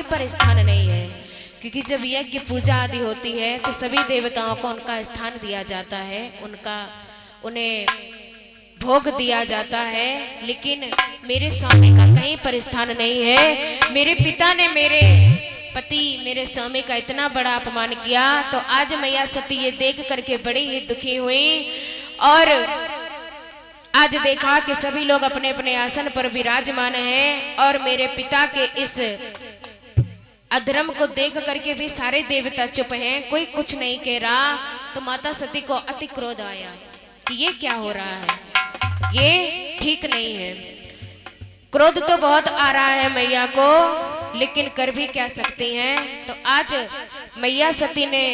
पर स्थान नहीं है, क्योंकि जब यज्ञ पूजा आदि होती है तो सभी देवताओं को उनका स्थान दिया जाता है, उन्हें भोग दिया जाता है। लेकिन मेरे स्वामी का कहीं पर स्थान नहीं है। मेरे पिता ने मेरे पति मेरे स्वामी का इतना बड़ा अपमान किया, तो आज मैया सती ये देख करके बड़ी ही दुखी हुई और आज देखा कि सभी लोग अपने अपने आसन पर विराजमान हैं और मेरे पिता के इस अधर्म को देख करके भी सारे देवता चुप हैं, कोई कुछ नहीं कह रहा। तो माता सती को अति क्रोध आया कि ये क्या हो रहा है, ये ठीक नहीं है। क्रोध तो बहुत आ रहा है मैया को, लेकिन कर भी क्या सकती हैं। तो आज मैया सती ने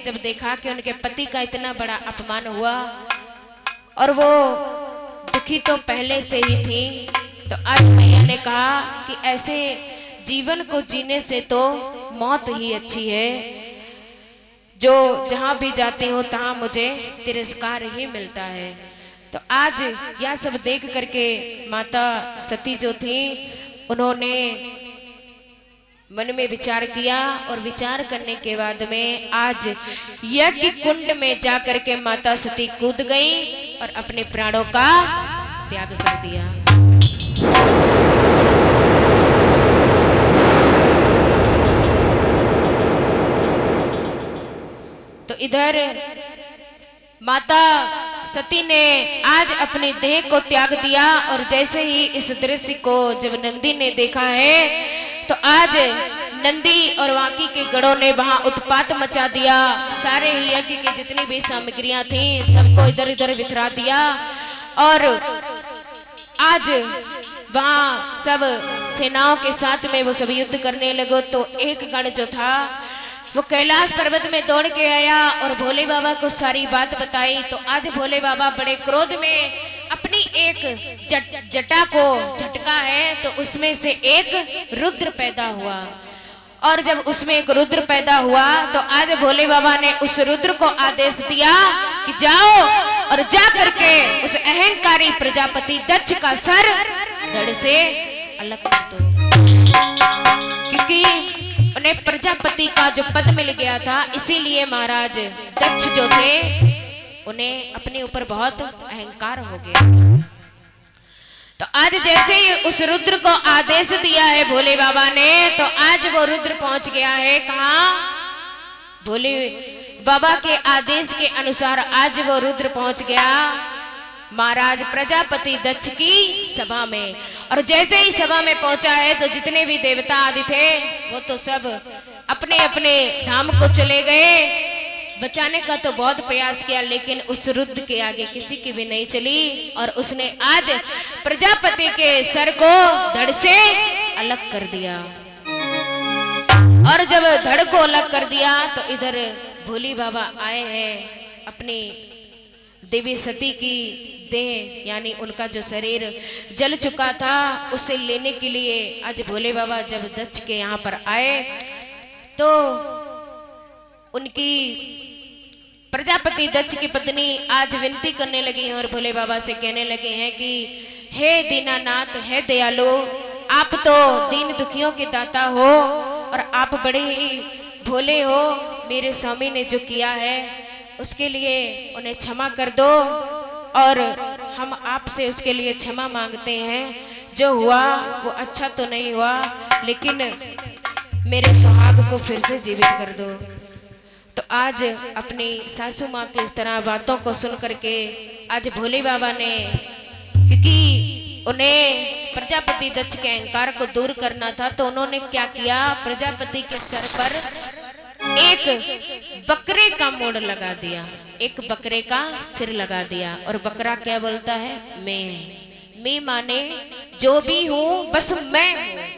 जब देखा कि उनके पति का इतना बड़ा अपमान हुआ और वो दुखी तो पहले से ही थी, तो आज मैया ने कहा कि ऐसे जीवन को जीने से तो मौत ही अच्छी है, जो जहां भी जाती हूँ तहां मुझे तिरस्कार ही मिलता है। तो आज यह सब देख करके माता सती जो थी उन्होंने मन में विचार किया और विचार करने के बाद में आज यज्ञ कुंड में जाकर के माता सती कूद गई और अपने प्राणों का त्याग कर दिया। तो इधर माता सती ने आज अपने देह को त्याग दिया और जैसे ही इस दृश्य को जब नंदी ने देखा है तो आज नंदी और वाकी के गणों ने वहां उत्पात मचा दिया। सारे ही यज्ञ की जितनी भी सामग्रियां थी सबको इधर उधर बिखरा दिया और आज वहां सब सेनाओं के साथ में वो सब युद्ध करने लगे। तो एक गण जो था वो कैलाश पर्वत में दौड़ के आया और भोले बाबा को सारी बात बताई। तो आज भोले बाबा बड़े क्रोध में अपनी एक जटा को झटका है तो उसमें से एक रुद्र पैदा हुआ और जब उसमें एक रुद्र पैदा हुआ तो आज भोले बाबा ने उस रुद्र को आदेश दिया कि जाओ और जा करके उस अहंकारी प्रजापति दक्ष का सर धड़ से अलग कर दो, क्योंकि उन्हें प्रजापति का जो पद मिल गया था, इसीलिए महाराज दक्ष जो थे उन्हें अपने ऊपर बहुत अहंकार हो गया। तो आज जैसे ही उस रुद्र को आदेश दिया है भोले बाबा ने, तो आज वो रुद्र पहुंच गया है कहाँ? भोले बाबा के आदेश के अनुसार आज वो रुद्र पहुंच गया महाराज प्रजापति दक्ष की सभा में। और जैसे ही सभा में पहुंचा है तो जितने भी देवता आदि थे वो तो सब अपने अपने धाम को चले गए। बचाने का तो बहुत प्रयास किया लेकिन उस रुद्र के आगे किसी की भी नहीं चली और उसने आज प्रजापति के सर को धड़ से अलग कर दिया। और जब धड़ को अलग कर दिया तो इधर भोले बाबा आए हैं अपनी देवी सती की देह यानी उनका जो शरीर जल चुका था उसे लेने के लिए आज भोले बाबा जब दक्ष के यहाँ पर आए तो उनकी प्रजापति दक्ष की पत्नी आज विनती करने लगी हैं और भोले बाबा से कहने लगे हैं कि हे दीनानाथ, हे दयालु, आप तो दीन दुखियों के दाता हो और आप बड़े ही भोले हो। मेरे स्वामी ने जो किया है उसके लिए उन्हें क्षमा कर दो और हम आपसे उसके लिए क्षमा मांगते हैं। जो हुआ वो अच्छा तो नहीं हुआ, लेकिन मेरे सुहाग को फिर से जीवित कर दो। तो आज अपनी सासू माँ की इस तरह बातों को सुन करके आज भोले बाबा ने, क्योंकि उन्हें प्रजापति दक्ष के अहंकार को दूर करना था, तो उन्होंने क्या किया, प्रजापति के सर पर एक बकरे का मोड़ लगा दिया, एक बकरे का सिर लगा दिया। और बकरा क्या बोलता है? मैं माने जो भी हूं बस मैं हूं।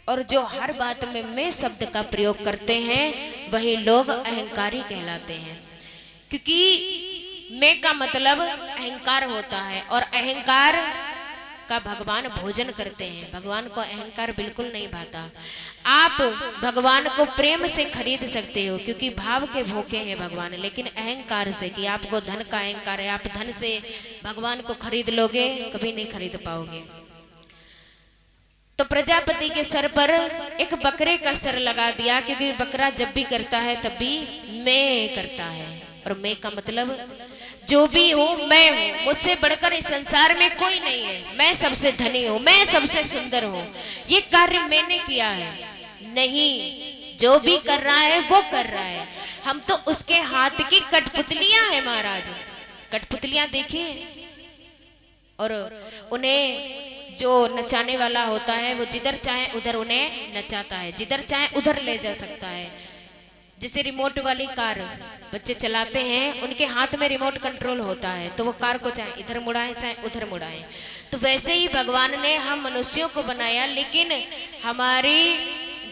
और जो हर बात में मैं शब्द का प्रयोग करते हैं वही लोग अहंकारी कहलाते हैं, क्योंकि मैं का मतलब अहंकार होता है और अहंकार का भगवान भोजन करते हैं। भगवान को अहंकार बिल्कुल नहीं भाता। आप भगवान को प्रेम से खरीद सकते हो क्योंकि भाव के भूखे हैं भगवान, लेकिन अहंकार से कि आपको धन का अहंकार है, आप धन से भगवान को खरीद लोगे, कभी नहीं खरीद पाओगे। तो तो प्रजापति के सर पर एक बकरे का सर लगा दिया, क्योंकि बकरा जब भी करता है तब भी मैं करता है, और मैं का मतलब जो भी हूँ मैं हूँ, मुझसे बढ़कर इस संसार में कोई नहीं है, मैं सबसे धनी हूँ, मैं सबसे सुंदर हूँ, ये कार्य मैंने किया है। नहीं, जो भी कर रहा है वो कर रहा है, हम तो उसके हाथ की कठपुतलियां हैं महाराज। कठपुतलियां देखिए, और उन्हें जो नचाने वाला होता है वो जिधर चाहे उधर उन्हें नचाता है, जिधर चाहे उधर ले जा सकता है। जैसे रिमोट वाली कार बच्चे चलाते हैं, उनके हाथ में रिमोट कंट्रोल होता है, तो वो कार को चाहे इधर मुड़ाए चाहे उधर मुड़ाए। तो वैसे ही भगवान ने हम मनुष्यों को बनाया, लेकिन हमारी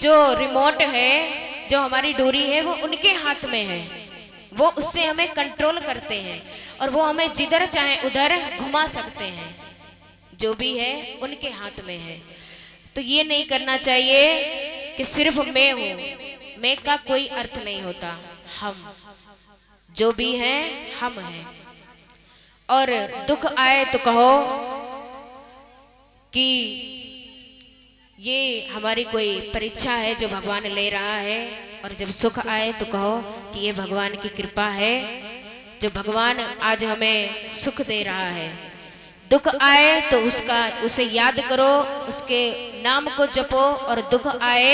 जो रिमोट है, जो हमारी डोरी है, वो उनके हाथ में है, वो उससे हमें कंट्रोल करते हैं और वो हमें जिधर चाहे उधर घुमा सकते हैं। जो भी है उनके हाथ में है। तो ये नहीं करना चाहिए कि सिर्फ मैं हूं, मैं का कोई अर्थ नहीं होता, हम जो भी हैं हम हैं। और दुख आए तो कहो कि ये हमारी कोई परीक्षा है जो भगवान ले रहा है, और जब सुख आए तो कहो कि ये भगवान की कृपा है जो भगवान आज हमें सुख दे रहा है। दुख आए तो उसे याद करो, उसके नाम को जपो, और दुख आए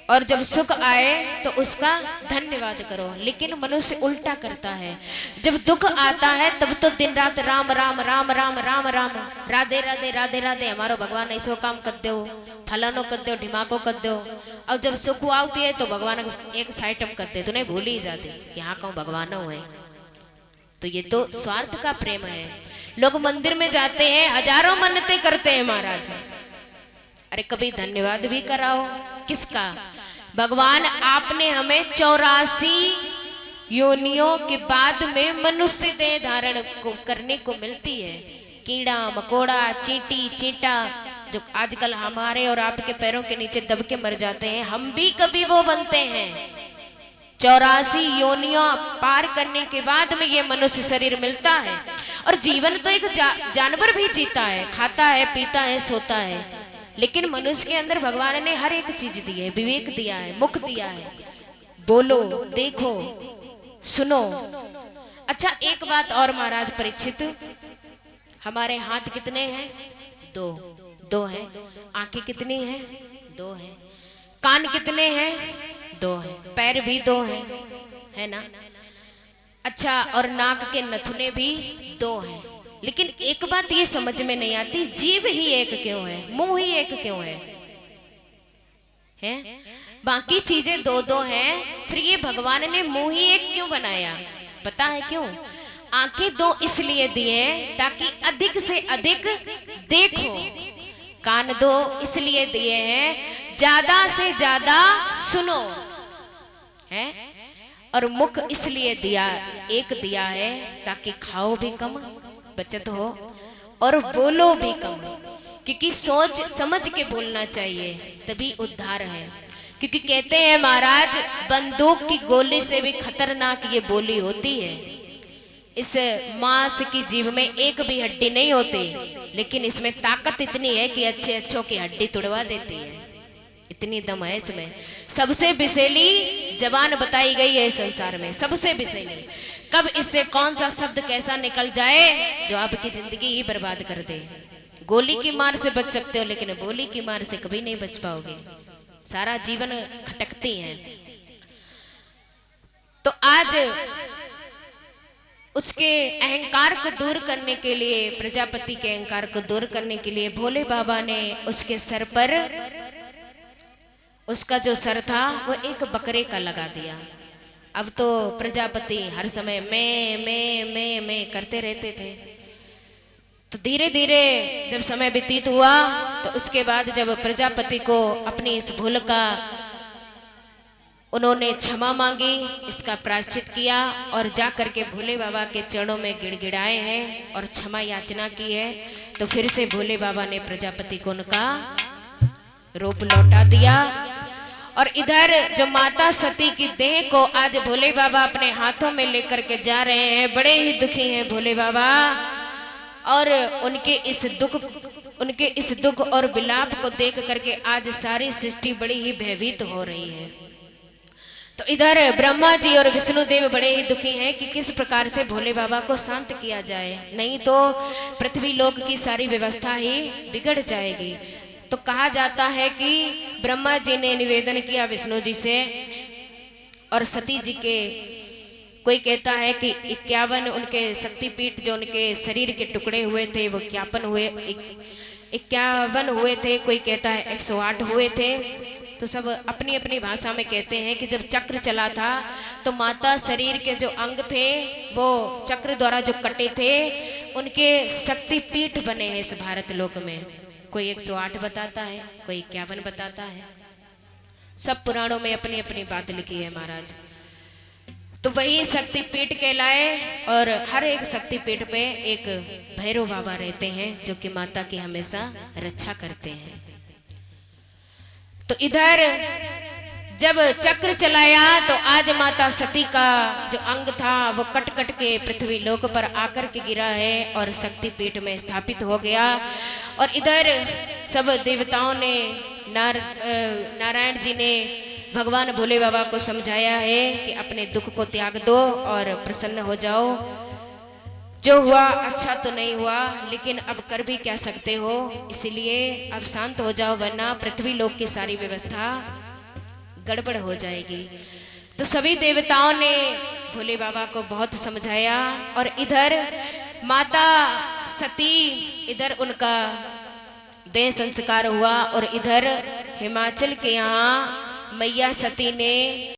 और जब सुख आए तो उसका धन्यवाद करो। लेकिन मनुष्य उल्टा करता है, जब दुख आता है तब तो दिन रात राम राम राम राम राम राम, राधे राधे राधे राधे, हमारो भगवान ऐसो काम कर दो, फलानो कर दो, ढिमाको कर दो। और जब सुख आती है तो भगवान एक साइटम कर दे, तूने भूल ही जाते कि हाँ कहूँ भगवान है। तो ये तो स्वार्थ का प्रेम है। लोग मंदिर में जाते हैं, हजारों मन्नतें करते हैं महाराज, अरे कभी धन्यवाद भी कराओ। किसका? भगवान आपने हमें 84 योनियों के बाद में मनुष्य देह धारण को करने को मिलती है। कीड़ा मकोड़ा, चींटी चींटा जो आजकल हमारे और आपके पैरों के नीचे दब के मर जाते हैं, हम भी कभी वो बनते हैं। 84 योनियों पार करने के बाद में ये मनुष्य शरीर मिलता है। और जीवन तो एक जानवर भी जीता है, खाता है, पीता है, सोता है, लेकिन मनुष्य के अंदर भगवान ने हर एक चीज दी है, विवेक दिया है, मुख दिया है, बोलो, देखो, सुनो। अच्छा एक बात और महाराज परीक्षित, हमारे हाथ कितने हैं? दो हैं। आंखें कितनी हैं? 2 हैं। कान कितने हैं? 2 हैं। पैर भी 2 हैं, है ना? अच्छा, और नाक के नथुने भी 2 हैं। लेकिन एक बात ये समझ में नहीं आती, जीव ही एक क्यों है, मुंह ही एक क्यों है? बाकी चीजें 2 हैं, फिर ये भगवान ने मुंह ही एक क्यों बनाया? पता है क्यों? आंखें 2 इसलिए दिए ताकि अधिक से अधिक देखो, कान 2 इसलिए दिए हैं ज्यादा से ज्यादा सुनो, है, और मुख इसलिए दिया है ताकि खाओ भी कम, बचत हो, और बोलो भी कम, क्योंकि सोच समझ के बोलना चाहिए, तभी उद्धार है। क्योंकि कहते हैं महाराज, बंदूक की गोली से भी खतरनाक ये बोली होती है। इस मांस की जीव में एक भी हड्डी नहीं होती, लेकिन इसमें ताकत इतनी है कि अच्छों की हड्डी तुड़वा देती है, इतनी दम है इसमें। सबसे विषैली जबान बताई गई है संसार में, सबसे विषैली। कब इससे कौन सा शब्द कैसा निकल जाए जो आपकी जिंदगी ही बर्बाद कर दे। गोली की मार से बच सकते हो, लेकिन बोली की मार से कभी नहीं बच पाओगे, सारा जीवन खटकती हैं। तो आज उसके अहंकार को दूर करने के लिए, प्रजापति के अहंकार को दूर करने के लिए भोले बाबा ने उसके सर पर, उसका जो सर था वो एक बकरे का लगा दिया। अब तो प्रजापति हर समय मैं करते रहते थे। तो धीरे धीरे जब समय व्यतीत हुआ तो उसके बाद जब प्रजापति को अपनी इस भूल का उन्होंने क्षमा मांगी, इसका प्रायश्चित किया और जा करके भोले बाबा के चरणों में गिड़गिड़ाए हैं और क्षमा याचना की है, तो फिर से भोले बाबा ने प्रजापति को उनका रूप लौटा दिया। और इधर जो माता सती की देह को आज भोले बाबा अपने हाथों में लेकर के जा रहे हैं। बड़े ही दुखी हैं भोले बाबा, और उनके इस दुख उनके इस दुख और विलाप को देख करके आज सारी सृष्टि बड़ी ही भयभीत हो रही है। तो इधर ब्रह्मा जी और विष्णु देव बड़े ही दुखी हैं कि किस प्रकार से भोले बाबा को शांत किया जाए, नहीं तो पृथ्वी लोक की सारी व्यवस्था ही बिगड़ जाएगी। तो कहा जाता है कि ब्रह्मा जी ने निवेदन किया विष्णु जी से और सती जी के, कोई कहता है कि 51 उनके शक्तिपीठ जो उनके शरीर के टुकड़े हुए थे वो 51 हुए थे, कोई कहता है 108 हुए थे। तो सब अपनी अपनी भाषा में कहते हैं कि जब चक्र चला था तो माता शरीर के जो अंग थे वो चक्र द्वारा जो कटे थे उनके शक्तिपीठ बने हैं इस भारत लोक में। कोई 108 बताता है, कोई 51 बताता है। सब पुराणों में अपनी अपनी बात लिखी है महाराज। तो वही शक्तिपीठ कहलाए और हर एक शक्तिपीठ पे एक भैरव बाबा रहते हैं जो कि माता की हमेशा रक्षा करते हैं। तो इधर जब चक्र चलाया तो आज माता सती का जो अंग था वो कट कट के पृथ्वी लोक पर आकर के गिरा है और शक्तिपीठ में स्थापित हो गया। और इधर सब देवताओं ने नारायण जी ने भगवान भोले बाबा को समझाया है कि अपने दुख को त्याग दो और प्रसन्न हो जाओ। जो हुआ अच्छा तो नहीं हुआ, लेकिन अब कर भी क्या सकते हो, इसलिए अब शांत हो जाओ वरना पृथ्वी लोक की सारी व्यवस्था गड़बड़ हो जाएगी। तो सभी देवताओं ने भोले बाबा को बहुत समझाया और इधर माता सती, इधर उनका देह संस्कार हुआ और इधर हिमाचल के यहाँ मैया सती ने